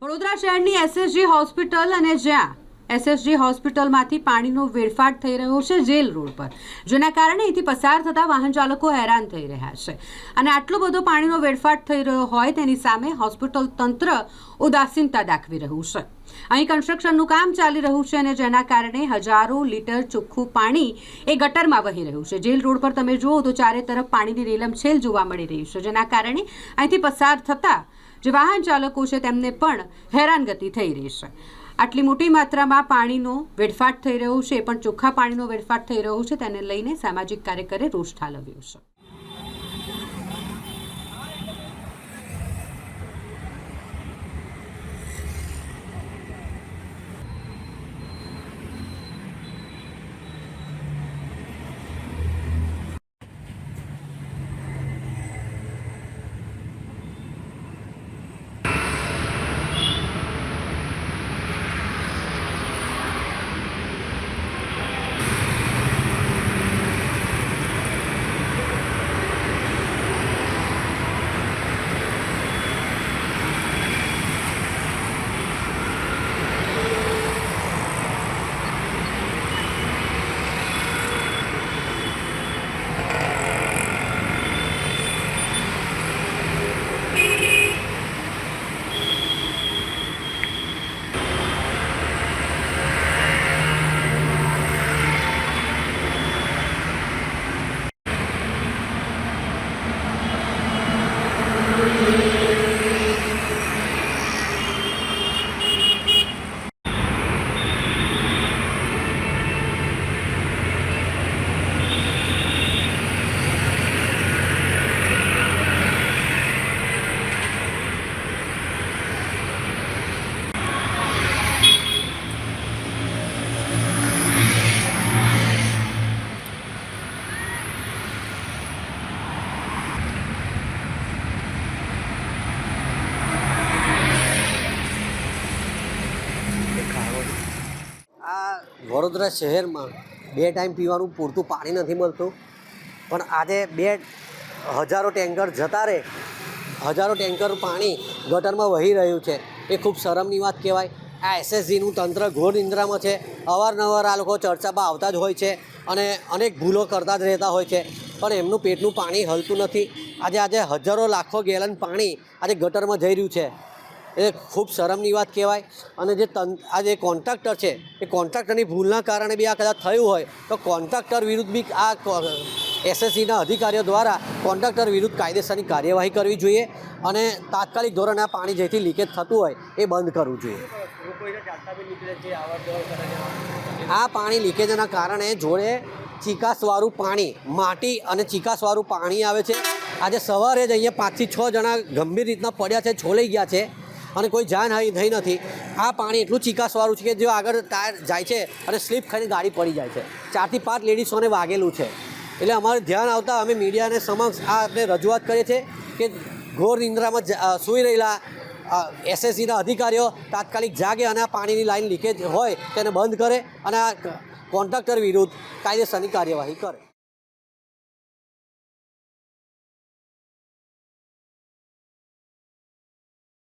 વડોદરા શહેરની SSG hospital અને જ્યાં એસએસજી હોસ્પિટલમાંથી પાણીનો વેડફાટ થઈ રહ્યો છે જેલ રોડ પર, જેના કારણે અહીંથી પસાર થતા વાહન ચાલકો હેરાન થઈ રહ્યા છે અને આટલો બધો પાણીનો વેડફાટ થઈ રહ્યો હોય તેની સામે હોસ્પિટલ તંત્ર ઉદાસીનતા દાખવી રહ્યું છે। અહીં કન્સ્ટ્રક્શનનું કામ ચાલી રહ્યું છે અને જેના કારણે હજારો લીટર ચોખ્ખું પાણી એ ગટરમાં વહી રહ્યું છે। જેલ રોડ પર તમે જુઓ તો ચારે તરફ પાણીની રેલમછેલ જોવા મળી રહી છે, જેના કારણે અહીંથી પસાર થતા જે વાહન ચાલકો છે તેમને પણ હેરાનગતિ થઈ રહી છે। આટલી મોટી માત્રામાં પાણીનો વેડફાટ થઈ રહ્યો છે, પણ ચોખ્ખા પાણીનો વેડફાટ થઈ રહ્યો છે તેને લઈને સામાજિક કાર્યકરે રોષ ઠાલવ્યો છે। વડોદરા શહેરમાં 2 ટાઈમ પીવાનું પૂરતું પાણી નથી મળતું, પણ આજે હજારો ટેન્કર જતા રહે, હજારો ટેન્કર પાણી ગટરમાં વહી રહ્યું છે। એ ખૂબ શરમની વાત કહેવાય। આ એસએસજીનું તંત્ર ઘોર નિંદ્રામાં છે। અવારનવાર આ લોકો ચર્ચામાં આવતા જ હોય છે અને અનેક ભૂલો કરતા જ રહેતા હોય છે, પણ એમનું પેટનું પાણી હલતું નથી। આજે હજારો લાખો ગેલન પાણી આજે ગટરમાં જઈ રહ્યું છે। એ ખૂબ શરમની વાત કહેવાય। અને આ જે કોન્ટ્રાક્ટર છે એ કોન્ટ્રાક્ટરની ભૂલના કારણે બી આ કદાચ થયું હોય તો કોન્ટ્રાક્ટર વિરુદ્ધ બી આ એસએસસીના અધિકારીઓ દ્વારા કોન્ટ્રાક્ટર વિરુદ્ધ કાયદેસરની કાર્યવાહી કરવી જોઈએ અને તાત્કાલિક ધોરણે આ પાણી જેથી લીકેજ થતું હોય એ બંધ કરવું જોઈએ। આ પાણી લીકેજના કારણે જોડે ચીકાસવાળું પાણી, માટી અને ચીકાસવાળું પાણી આવે છે। આજે સવારે જ અહીંયા 5 થી 6 જણા ગંભીર રીતના પડ્યા છે, છોલાઈ ગયા છે અને કોઈ જાનહાનિ થઈ નથી। આ પાણી એટલું ચીકાસવાળું છે કે જો આગળ ટાયર જાય છે અને સ્લીપ ખાઈને ગાડી પડી જાય છે। 4 થી 5 લેડીઝોને વાગેલું છે। એટલે અમારે ધ્યાન આવતા અમે મીડિયાને સમક્ષ આ આપણે રજૂઆત કરીએ છીએ કે ઘોર નિંદ્રામાં સૂઈ રહેલા એસએસસીના અધિકારીઓ તાત્કાલિક જાગે અને આ પાણીની લાઈન લીકેજ હોય તેને બંધ કરે અને આ કોન્ટ્રાક્ટર વિરુદ્ધ કાયદેસરની કાર્યવાહી કરે।